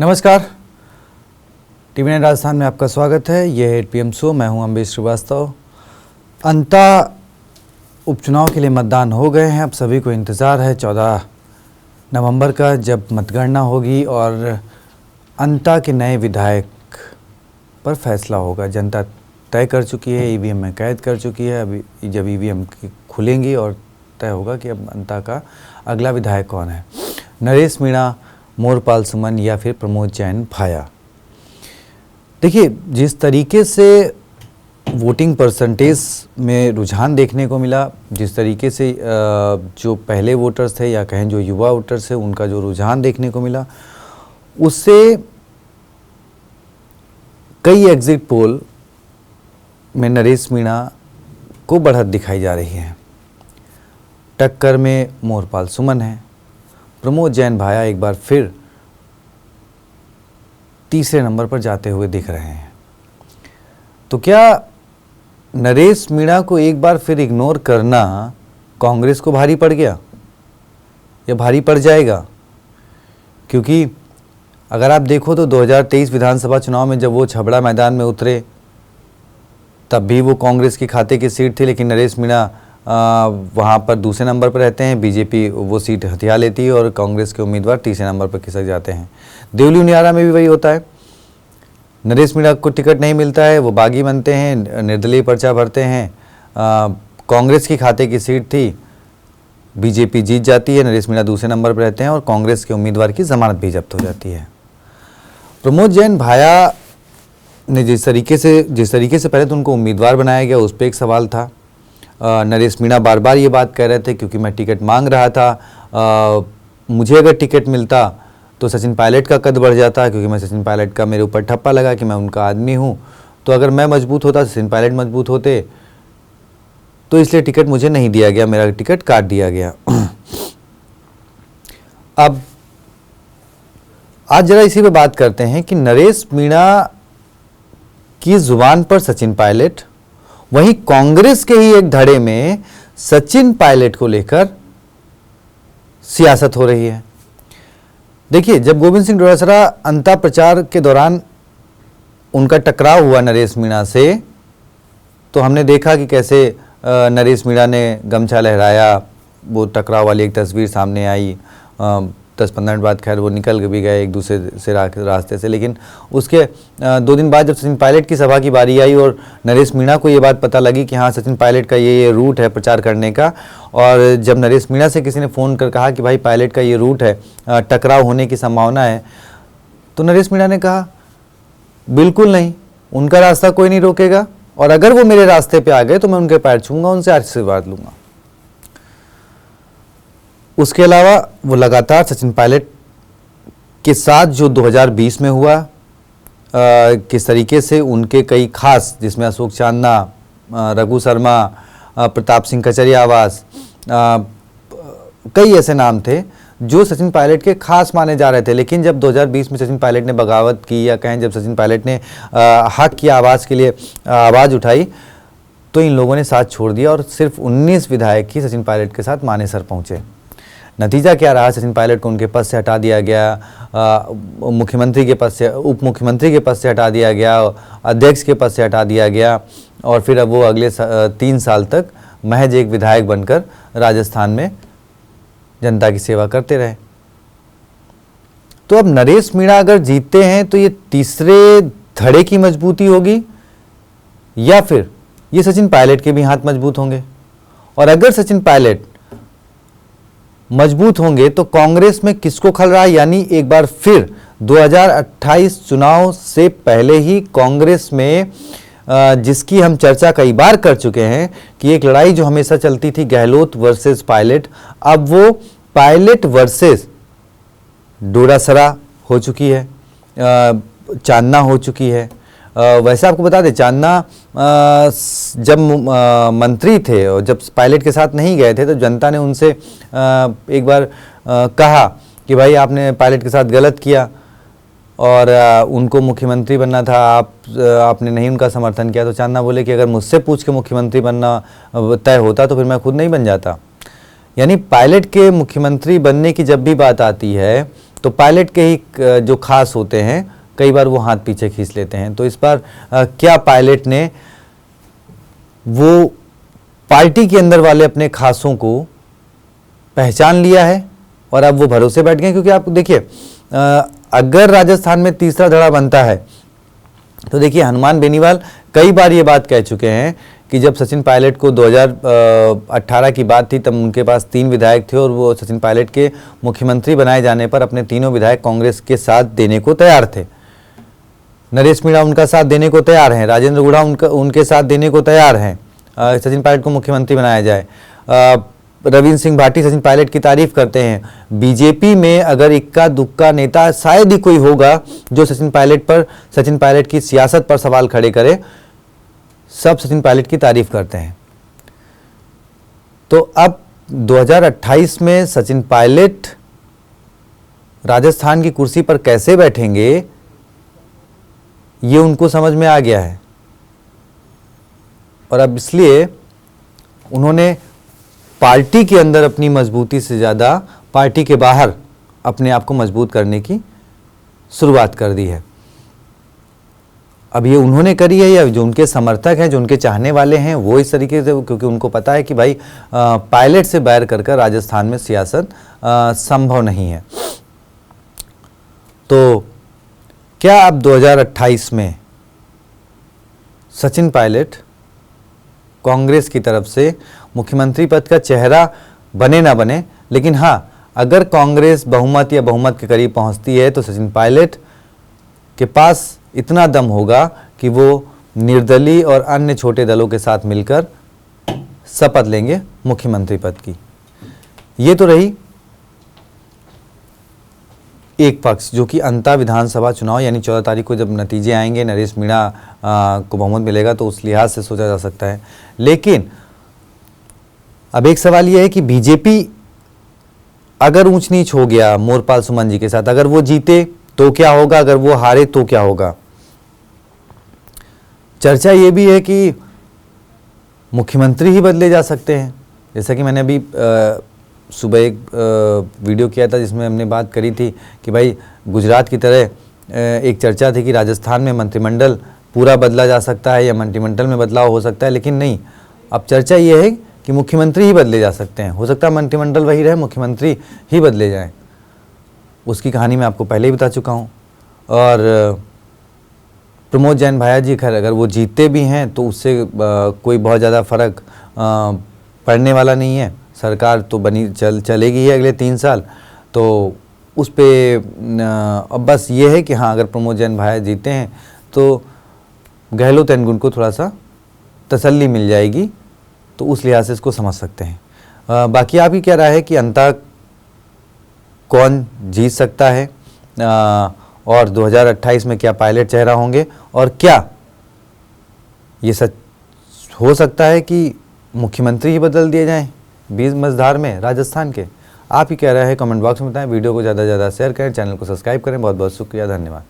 नमस्कार, टीवी 9 राजस्थान में आपका स्वागत है। ये है 8 PM शो। मैं हूं अम्बेश श्रीवास्तव। अंता उपचुनाव के लिए मतदान हो गए हैं। अब सभी को इंतज़ार है 14 नवंबर का, जब मतगणना होगी और अंता के नए विधायक पर फैसला होगा। जनता तय कर चुकी है, ईवीएम में कैद कर चुकी है। अभी जब ईवीएम खुलेंगी और तय होगा कि अब अंता का अगला विधायक कौन है, नरेश मीणा, मोरपाल सुमन या फिर प्रमोद जैन भाया। देखिए, जिस तरीके से वोटिंग परसेंटेज में रुझान देखने को मिला, जिस तरीके से जो पहले वोटर्स थे या कहें जो युवा वोटर्स थे, उनका जो रुझान देखने को मिला, उससे कई एग्जिट पोल में नरेश मीणा को बढ़त दिखाई जा रही है। टक्कर में मोरपाल सुमन है। प्रमोद जैन भाया एक बार फिर तीसरे नंबर पर जाते हुए दिख रहे हैं। तो क्या नरेश मीणा को एक बार फिर इग्नोर करना कांग्रेस को भारी पड़ गया या भारी पड़ जाएगा? क्योंकि अगर आप देखो तो 2023 विधानसभा चुनाव में जब वो छबड़ा मैदान में उतरे, तब भी वो कांग्रेस के खाते की सीट थी, लेकिन नरेश मीणा वहाँ पर दूसरे नंबर पर रहते हैं। बीजेपी वो सीट हथिया लेती है और कांग्रेस के उम्मीदवार तीसरे नंबर पर खिसक जाते हैं। देवली उनियारा में भी वही होता है। नरेश मीणा को टिकट नहीं मिलता है, वो बागी बनते हैं, निर्दलीय पर्चा भरते हैं। कांग्रेस की खाते की सीट थी, बीजेपी जीत जाती है, नरेश मीणा दूसरे नंबर पर रहते हैं और कांग्रेस के उम्मीदवार की जमानत भी जब्त हो जाती है। प्रमोद जैन भाया ने जिस तरीके से पहले तो उनको उम्मीदवार बनाया गया, उस पर एक सवाल था। नरेश मीणा बार बार ये बात कह रहे थे क्योंकि मैं टिकट मांग रहा था, मुझे अगर टिकट मिलता तो सचिन पायलट का कद बढ़ जाता, क्योंकि मैं सचिन पायलट का मेरे ऊपर ठप्पा लगा कि मैं उनका आदमी हूँ। तो अगर मैं मजबूत होता, सचिन पायलट मजबूत होते, तो इसलिए टिकट मुझे नहीं दिया गया, मेरा टिकट काट दिया गया। अब आज जरा इसी पे बात करते हैं कि नरेश मीणा की जुबान पर सचिन पायलट, वहीं कांग्रेस के ही एक धड़े में सचिन पायलट को लेकर सियासत हो रही है। देखिए, जब गोविंद सिंह डोटासरा अंता प्रचार के दौरान उनका टकराव हुआ नरेश मीणा से, तो हमने देखा कि कैसे नरेश मीणा ने गमछा लहराया, वो टकराव वाली एक तस्वीर सामने आई। 10-15 मिनट बाद खैर वो निकल भी गए एक दूसरे से रास्ते से, लेकिन उसके 2 दिन बाद जब सचिन पायलट की सभा की बारी आई और नरेश मीणा को ये बात पता लगी कि हाँ, सचिन पायलट का ये रूट है प्रचार करने का, और जब नरेश मीणा से किसी ने फ़ोन कर कहा कि भाई पायलट का ये रूट है, टकराव होने की संभावना है, तो नरेश मीणा ने कहा बिल्कुल नहीं, उनका रास्ता कोई नहीं रोकेगा, और अगर वो मेरे रास्ते पर आ गए तो मैं उनके पैर छूँगा, उनसे आशीर्वाद लूँगा। उसके अलावा वो लगातार सचिन पायलट के साथ जो 2020 में हुआ, किस तरीके से उनके कई खास, जिसमें अशोक चांदना, रघु शर्मा, प्रताप सिंह कचरियावास, कई ऐसे नाम थे जो सचिन पायलट के खास माने जा रहे थे। लेकिन जब 2020 में सचिन पायलट ने बगावत की, या कहें जब सचिन पायलट ने हक की आवाज़ के लिए आवाज़ उठाई, तो इन लोगों ने साथ छोड़ दिया और सिर्फ 19 विधायक ही सचिन पायलट के साथ मानेसर पहुँचे। नतीजा क्या रहा? सचिन पायलट को उनके पद से हटा दिया गया, मुख्यमंत्री के पद से, उप मुख्यमंत्री के पद से हटा दिया गया, अध्यक्ष के पद से हटा दिया गया, और फिर अब वो अगले 3 साल तक महज एक विधायक बनकर राजस्थान में जनता की सेवा करते रहे। तो अब नरेश मीणा अगर जीतते हैं तो ये तीसरे धड़े की मजबूती होगी, या फिर ये सचिन पायलट के भी हाथ मजबूत होंगे? और अगर सचिन पायलट मजबूत होंगे तो कांग्रेस में किसको खल रहा है? यानी एक बार फिर 2028 चुनाव से पहले ही कांग्रेस में, जिसकी हम चर्चा कई बार कर चुके हैं कि एक लड़ाई जो हमेशा चलती थी गहलोत वर्सेस पायलट, अब वो पायलट वर्सेस डोटासरा हो चुकी है, चांदना हो चुकी है। वैसे आपको बता दें, चांदना जब मंत्री थे और जब पायलट के साथ नहीं गए थे, तो जनता ने उनसे एक बार कहा कि भाई आपने पायलट के साथ गलत किया और उनको मुख्यमंत्री बनना था, आपने नहीं उनका समर्थन किया। तो चांदना बोले कि अगर मुझसे पूछ के मुख्यमंत्री बनना तय होता तो फिर मैं खुद नहीं बन जाता। यानी पायलट के मुख्यमंत्री बनने की जब भी बात आती है तो पायलट के ही जो खास होते हैं कई बार वो हाथ पीछे खींच लेते हैं। तो इस बार क्या पायलट ने वो पार्टी के अंदर वाले अपने खासों को पहचान लिया है और अब वो भरोसे बैठ गए? क्योंकि आप देखिए, अगर राजस्थान में तीसरा धड़ा बनता है तो देखिए, हनुमान बेनीवाल कई बार ये बात कह चुके हैं कि जब सचिन पायलट को 2018 की बात थी तब उनके पास 3 विधायक थे और वो सचिन पायलट के मुख्यमंत्री बनाए जाने पर अपने तीनों विधायक कांग्रेस के साथ देने को तैयार थे। नरेश मीणा उनका साथ देने को तैयार हैं, राजेंद्र गुढ़ा उनके साथ देने को तैयार हैं, सचिन पायलट को मुख्यमंत्री बनाया जाए। रविंद्र सिंह भाटी सचिन पायलट की तारीफ करते हैं। बीजेपी में अगर इक्का दुक्का नेता शायद ही कोई होगा जो सचिन पायलट की सियासत पर सवाल खड़े करे, सब सचिन पायलट की तारीफ करते हैं। तो अब 2028 में सचिन पायलट राजस्थान की कुर्सी पर कैसे बैठेंगे ये उनको समझ में आ गया है और अब इसलिए उन्होंने पार्टी के अंदर अपनी मजबूती से ज़्यादा पार्टी के बाहर अपने आप को मजबूत करने की शुरुआत कर दी है। अब ये उन्होंने करी है या जो उनके समर्थक हैं, जो उनके चाहने वाले हैं, वो इस तरीके से, क्योंकि उनको पता है कि भाई पायलट से बैर कर राजस्थान में सियासत संभव नहीं है। तो क्या अब 2028 में सचिन पायलट कांग्रेस की तरफ से मुख्यमंत्री पद का चेहरा बने ना बने, लेकिन हाँ, अगर कांग्रेस बहुमत या बहुमत के करीब पहुंचती है तो सचिन पायलट के पास इतना दम होगा कि वो निर्दलीय और अन्य छोटे दलों के साथ मिलकर शपथ लेंगे मुख्यमंत्री पद की। ये तो रही एक पक्ष, जो कि अंतः विधानसभा चुनाव यानी 14 तारीख को जब नतीजे आएंगे, नरेश मीणा को बहुमत मिलेगा तो उस लिहाज से सोचा जा सकता है। लेकिन अब एक सवाल यह है कि बीजेपी अगर ऊंच नीच हो गया मोरपाल सुमन जी के साथ, अगर वो जीते तो क्या होगा, अगर वो हारे तो क्या होगा? चर्चा ये भी है कि मुख्यमंत्री ही बदले जा सकते हैं। जैसा कि मैंने अभी सुबह एक वीडियो किया था जिसमें हमने बात करी थी कि भाई गुजरात की तरह एक चर्चा थी कि राजस्थान में मंत्रिमंडल पूरा बदला जा सकता है या मंत्रिमंडल में बदलाव हो सकता है, लेकिन नहीं, अब चर्चा ये है कि मुख्यमंत्री ही बदले जा सकते हैं। हो सकता है मंत्रिमंडल वही रहे, मुख्यमंत्री ही बदले जाएं। उसकी कहानी मैं आपको पहले ही बता चुका हूँ। और प्रमोद जैन भाया जी, खैर अगर वो जीतते भी हैं तो उससे कोई बहुत ज़्यादा फर्क पड़ने वाला नहीं है। सरकार तो बनी चलेगी ही अगले 3 साल, तो उस पर अब बस ये है कि हाँ, अगर प्रमोद जैन भाया जीते हैं तो गहलोत एंड गुण को थोड़ा सा तसल्ली मिल जाएगी, तो उस लिहाज से इसको समझ सकते हैं। बाकी आपकी क्या राय है कि अंततः कौन जीत सकता है और 2028 में क्या पायलट चेहरा होंगे, और क्या ये सच हो सकता है कि मुख्यमंत्री ही बदल दिए जाएं 20 मझधार में राजस्थान के? आप ही कह रहे हैं कमेंट बॉक्स में बताएं। वीडियो को ज़्यादा से ज़्यादा शेयर करें, चैनल को सब्सक्राइब करें। बहुत बहुत शुक्रिया, धन्यवाद।